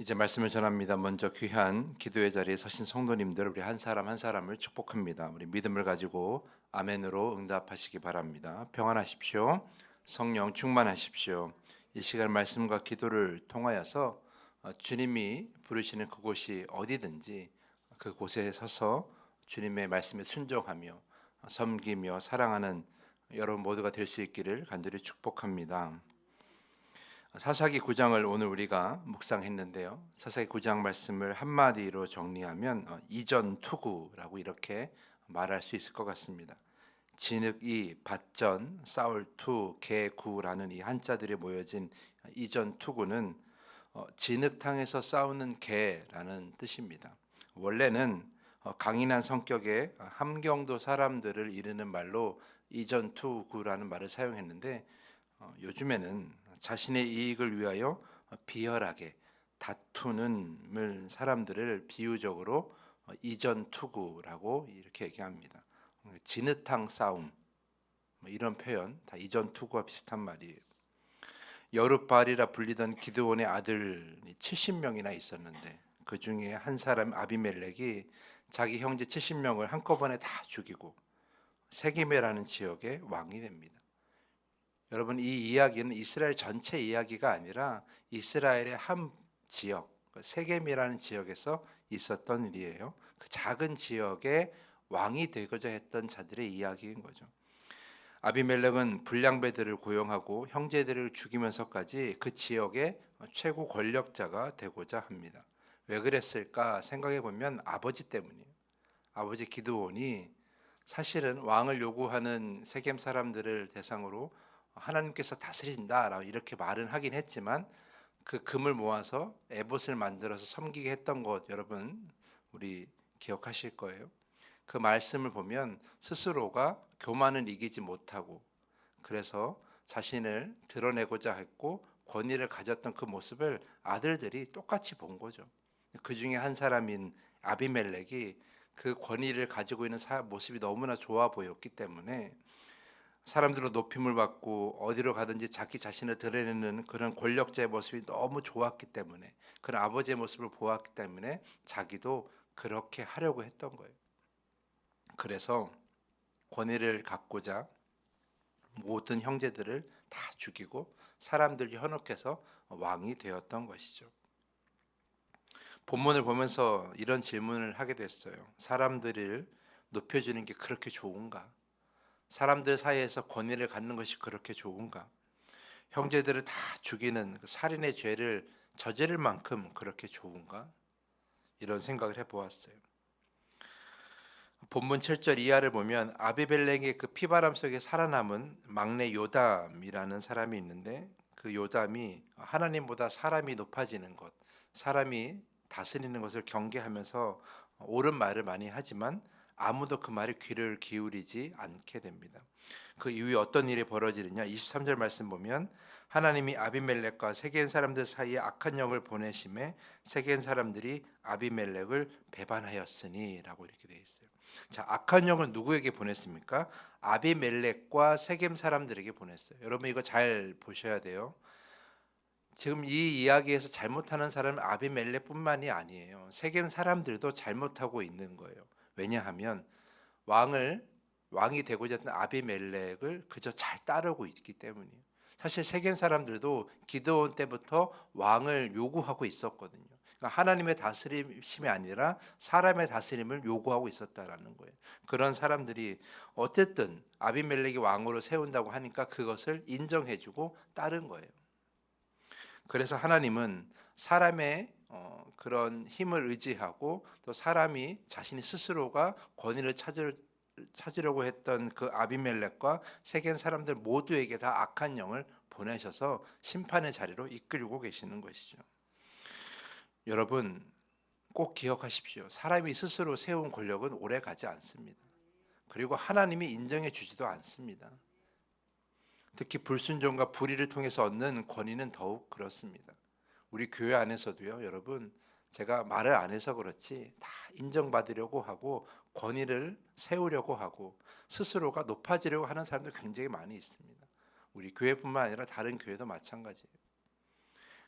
이제 말씀을 전합니다. 먼저 귀한 기도의 자리에 서신 성도님들, 우리 한 사람 한 사람을 축복합니다. 우리 믿음을 가지고 아멘으로 응답하시기 바랍니다. 평안하십시오. 성령 충만하십시오. 이 시간 말씀과 기도를 통하여서 주님이 부르시는 그곳이 어디든지 그곳에 서서 주님의 말씀에 순종하며 섬기며 사랑하는 여러분 모두가 될 수 있기를 간절히 축복합니다. 사사기 9장을 오늘 우리가 묵상했는데요. 사사기 9장 말씀을 한마디로 정리하면 이전 투구라고 이렇게 말할 수 있을 것 같습니다. 진흙이 밭전, 싸울투, 개구라는 이 한자들이 모여진 이전 투구는 진흙탕에서 싸우는 개라는 뜻입니다. 원래는 강인한 성격의 함경도 사람들을 이르는 말로 이전 투구라는 말을 사용했는데 요즘에는 자신의 이익을 위하여 비열하게 다투는 사람들을 비유적으로 이전 투구라고 이렇게 얘기합니다. 진흙탕 싸움 이런 표현 다 이전 투구와 비슷한 말이에요. 여룻바알이라 불리던 기드온의 아들이 70명이나 있었는데 그 중에 한 사람 아비멜렉이 자기 형제 70명을 한꺼번에 다 죽이고 세겜이라는 지역의 왕이 됩니다. 여러분, 이 이야기는 이스라엘 전체 이야기가 아니라 이스라엘의 한 지역, 세겜이라는 지역에서 있었던 일이에요. 그 작은 지역의 왕이 되고자 했던 자들의 이야기인 거죠. 아비멜렉은 불량배들을 고용하고 형제들을 죽이면서까지 그 지역의 최고 권력자가 되고자 합니다. 왜 그랬을까 생각해 보면 아버지 때문이에요. 아버지 기드온이 사실은 왕을 요구하는 세겜 사람들을 대상으로 하나님께서 다스리신다라고 이렇게 말은 하긴 했지만 그 금을 모아서 에봇을 만들어서 섬기게 했던 것 여러분 우리 기억하실 거예요. 그 말씀을 보면 스스로가 교만을 이기지 못하고 그래서 자신을 드러내고자 했고 권위를 가졌던 그 모습을 아들들이 똑같이 본 거죠. 그 중에 한 사람인 아비멜렉이 그 권위를 가지고 있는 모습이 너무나 좋아 보였기 때문에 사람들로 높임을 받고 어디로 가든지 자기 자신을 드러내는 그런 권력자의 모습이 너무 좋았기 때문에 그런 아버지의 모습을 보았기 때문에 자기도 그렇게 하려고 했던 거예요. 그래서 권위를 갖고자 모든 형제들을 다 죽이고 사람들 현혹해서 왕이 되었던 것이죠. 본문을 보면서 이런 질문을 하게 됐어요. 사람들을 높여주는 게 그렇게 좋은가? 사람들 사이에서 권위를 갖는 것이 그렇게 좋은가? 형제들을 다 죽이는 그 살인의 죄를 저지를 만큼 그렇게 좋은가? 이런 생각을 해보았어요. 본문 7절 이하를 보면 아비멜렉의 그 피바람 속에 살아남은 막내 요담이라는 사람이 있는데 그 요담이 하나님보다 사람이 높아지는 것, 사람이 다스리는 것을 경계하면서 옳은 말을 많이 하지만 아무도 그 말에 귀를 기울이지 않게 됩니다. 그 이후에 어떤 일이 벌어지느냐 23절 말씀 보면 하나님이 아비멜렉과 세겜 사람들 사이에 악한 영을 보내심에 세겜 사람들이 아비멜렉을 배반하였으니 라고 이렇게 되어 있어요. 자, 악한 영을 누구에게 보냈습니까? 아비멜렉과 세겜 사람들에게 보냈어요. 여러분 이거 잘 보셔야 돼요. 지금 이 이야기에서 잘못하는 사람은 아비멜렉뿐만이 아니에요. 세겜 사람들도 잘못하고 있는 거예요. 왜냐하면 왕이 되고자 했던 아비멜렉을 그저 잘 따르고 있기 때문이에요. 사실 세겜 사람들도 기드온 때부터 왕을 요구하고 있었거든요. 그러니까 하나님의 다스림이 아니라 사람의 다스림을 요구하고 있었다라는 거예요. 그런 사람들이 어쨌든 아비멜렉이 왕으로 세운다고 하니까 그것을 인정해주고 따른 거예요. 그래서 하나님은 사람의 그런 힘을 의지하고 또 사람이 자신이 스스로가 권위를 찾으려고 했던 그 아비멜렉과 세겜 사람들 모두에게 다 악한 영을 보내셔서 심판의 자리로 이끌고 계시는 것이죠. 여러분 꼭 기억하십시오. 사람이 스스로 세운 권력은 오래 가지 않습니다. 그리고 하나님이 인정해 주지도 않습니다. 특히 불순종과 불의를 통해서 얻는 권위는 더욱 그렇습니다. 우리 교회 안에서도요, 여러분, 제가 말을 안 해서 그렇지 다 인정받으려고 하고 권위를 세우려고 하고 스스로가 높아지려고 하는 사람들 굉장히 많이 있습니다. 우리 교회뿐만 아니라 다른 교회도 마찬가지예요.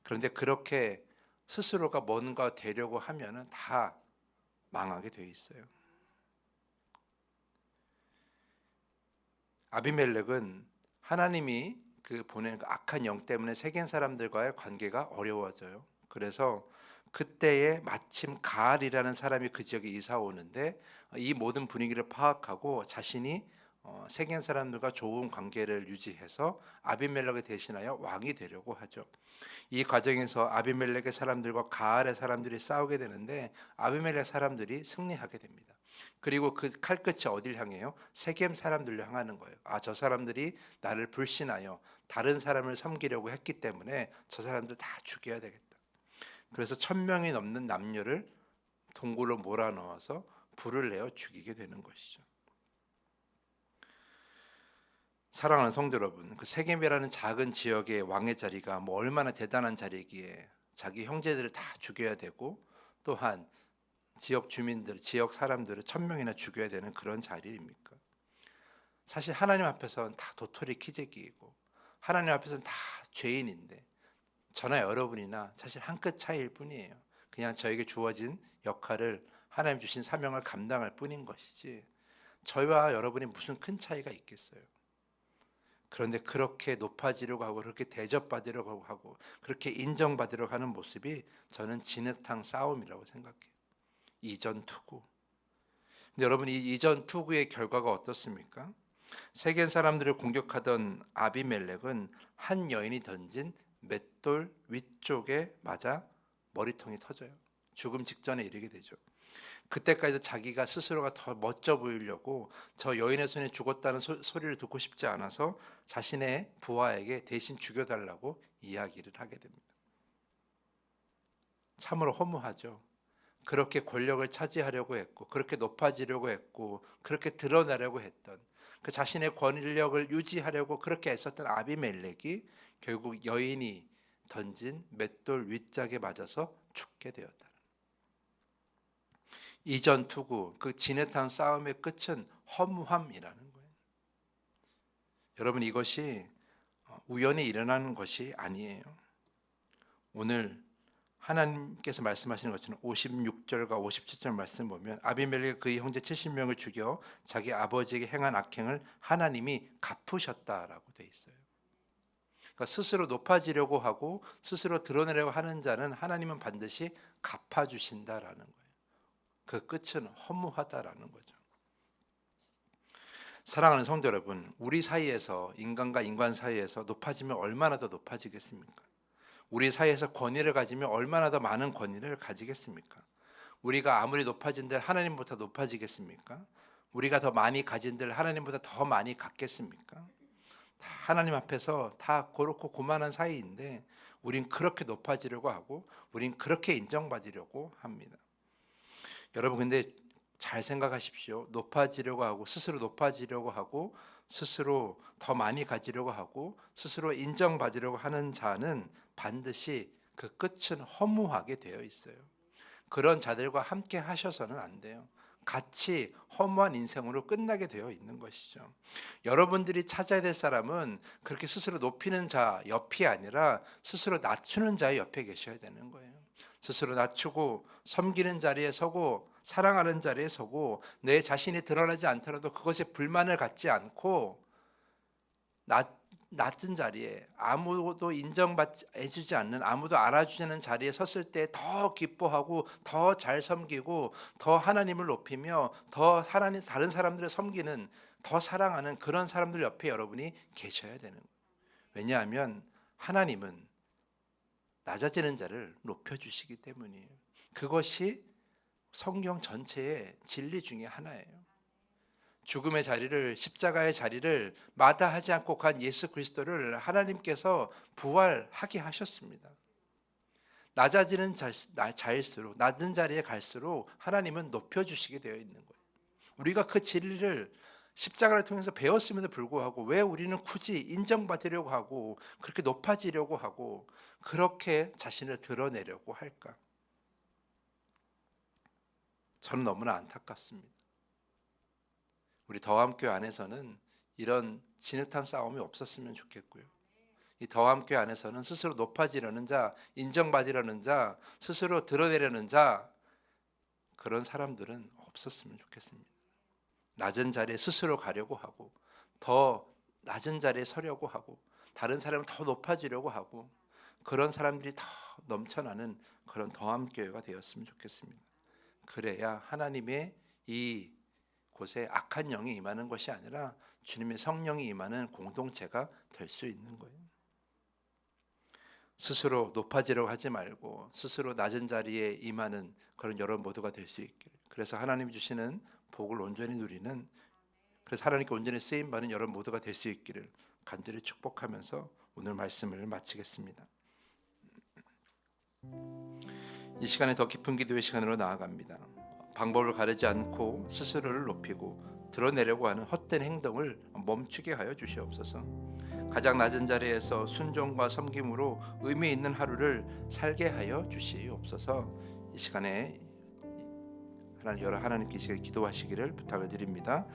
그런데 그렇게 스스로가 뭔가 되려고 하면은 다 망하게 되어 있어요. 아비멜렉은 하나님이 그 보낸 그 악한 영 때문에 세겜 사람들과의 관계가 어려워져요. 그래서 그때에 마침 가알이라는 사람이 그 지역에 이사 오는데 이 모든 분위기를 파악하고 자신이 세겜 사람들과 좋은 관계를 유지해서 아비멜렉을 대신하여 왕이 되려고 하죠. 이 과정에서 아비멜렉의 사람들과 가알의 사람들이 싸우게 되는데 아비멜렉 사람들이 승리하게 됩니다. 그리고 그 칼끝이 어딜 향해요? 세겜 사람들로 향하는 거예요. 저 사람들이 나를 불신하여 다른 사람을 섬기려고 했기 때문에 저 사람들 다 죽여야 되겠다. 그래서 1,000명이 넘는 남녀를 동굴로 몰아넣어서 불을 내어 죽이게 되는 것이죠. 사랑하는 성도 여러분, 그 세겜이라는 작은 지역의 왕의 자리가 뭐 얼마나 대단한 자리이기에 자기 형제들을 다 죽여야 되고 또한 지역 주민들, 지역 사람들을 1,000명이나 죽여야 되는 그런 자리입니까? 사실 하나님 앞에서는 다 도토리 키재기이고 하나님 앞에서는 다 죄인인데 저나 여러분이나 사실 한 끗 차이일 뿐이에요. 그냥 저에게 주어진 역할을 하나님 주신 사명을 감당할 뿐인 것이지 저희와 여러분이 무슨 큰 차이가 있겠어요. 그런데 그렇게 높아지려고 하고 그렇게 대접받으려고 하고 그렇게 인정받으려고 하는 모습이 저는 진흙탕 싸움이라고 생각해요. 이전 투구. 근데 여러분 이 이전 투구의 결과가 어떻습니까? 세겜 사람들을 공격하던 아비멜렉은 한 여인이 던진 맷돌 위쪽에 맞아 머리통이 터져요. 죽음 직전에 이르게 되죠. 그때까지도 자기가 스스로가 더 멋져 보이려고 저 여인의 손에 죽었다는 소리를 듣고 싶지 않아서 자신의 부하에게 대신 죽여달라고 이야기를 하게 됩니다. 참으로 허무하죠. 그렇게 권력을 차지하려고 했고 그렇게 높아지려고 했고 그렇게 드러나려고 했던 그 자신의 권력을 유지하려고 그렇게 애썼던 아비멜렉이 결국 여인이 던진 맷돌 윗짝에 맞아서 죽게 되었다. 이전 투구 그 진흙탕 싸움의 끝은 허무함이라는 거예요. 여러분 이것이 우연히 일어나는 것이 아니에요. 오늘 하나님께서 말씀하시는 것처럼 56절과 57절 말씀 보면 아비멜렉이 그의 형제 70명을 죽여 자기 아버지에게 행한 악행을 하나님이 갚으셨다라고 돼 있어요. 그러니까 스스로 높아지려고 하고 스스로 드러내려고 하는 자는 하나님은 반드시 갚아주신다라는 거예요. 그 끝은 허무하다라는 거죠. 사랑하는 성도 여러분, 우리 사이에서 인간과 인간 사이에서 높아지면 얼마나 더 높아지겠습니까? 우리 사이에서 권위를 가지면 얼마나 더 많은 권위를 가지겠습니까? 우리가 아무리 높아진들 하나님보다 높아지겠습니까? 우리가 더 많이 가진들 하나님보다 더 많이 갖겠습니까? 다 하나님 앞에서 다 그렇고 고만한 사이인데 우린 그렇게 높아지려고 하고 우린 그렇게 인정받으려고 합니다. 여러분 근데 잘 생각하십시오. 높아지려고 하고 스스로 높아지려고 하고 스스로 더 많이 가지려고 하고 스스로 인정받으려고 하는 자는 반드시 그 끝은 허무하게 되어 있어요. 그런 자들과 함께 하셔서는 안 돼요. 같이 허무한 인생으로 끝나게 되어 있는 것이죠. 여러분들이 찾아야 될 사람은 그렇게 스스로 높이는 자 옆이 아니라 스스로 낮추는 자의 옆에 계셔야 되는 거예요. 스스로 낮추고 섬기는 자리에 서고 사랑하는 자리에 서고 내 자신이 드러나지 않더라도 그것에 불만을 갖지 않고 낮은 자리에 아무도 인정해주지 않는 아무도 알아주지 않는 자리에 섰을 때 더 기뻐하고 더 잘 섬기고 더 하나님을 높이며 더 하나님 다른 사람들을 섬기는 더 사랑하는 그런 사람들 옆에 여러분이 계셔야 되는 거예요. 왜냐하면 하나님은 낮아지는 자를 높여주시기 때문이에요. 그것이 성경 전체의 진리 중에 하나예요. 죽음의 자리를 십자가의 자리를 마다하지 않고 간 예수 그리스도를 하나님께서 부활하게 하셨습니다. 낮아지는 자일수록 낮은 자리에 갈수록 하나님은 높여주시게 되어 있는 거예요. 우리가 그 진리를 십자가를 통해서 배웠음에도 불구하고 왜 우리는 굳이 인정받으려고 하고 그렇게 높아지려고 하고 그렇게 자신을 드러내려고 할까? 저는 너무나 안타깝습니다. 우리 더함교회 안에서는 이런 진흙탕 싸움이 없었으면 좋겠고요. 이 더함교회 안에서는 스스로 높아지려는 자, 인정받으려는 자, 스스로 드러내려는 자, 그런 사람들은 없었으면 좋겠습니다. 낮은 자리에 스스로 가려고 하고, 더 낮은 자리에 서려고 하고, 다른 사람을 더 높아지려고 하고, 그런 사람들이 더 넘쳐나는 그런 더함교회가 되었으면 좋겠습니다. 그래야 하나님의 이 곳에 악한 영이 임하는 것이 아니라 주님의 성령이 임하는 공동체가 될 수 있는 거예요. 스스로 높아지려고 하지 말고 스스로 낮은 자리에 임하는 그런 여러분 모두가 될 수 있기를. 그래서 하나님이 주시는 복을 온전히 누리는, 그래서 하나님께 온전히 쓰임받는 여러분 모두가 될 수 있기를 간절히 축복하면서 오늘 말씀을 마치겠습니다. 이 시간에 더 깊은 기도의 시간으로 나아갑니다. 방법을 가르지 않고 스스로를 높이고 드러내려고 하는 헛된 행동을 멈추게 하여 주시옵소서. 가장 낮은 자리에서 순종과 섬김으로 의미 있는 하루를 살게 하여 주시옵소서. 이 시간에 하나님께 기도하시기를 부탁을 드립니다.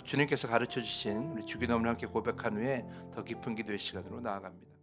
주님께서 가르쳐 주신 우리 주기도문을 함께 고백한 후에 더 깊은 기도의 시간으로 나아갑니다.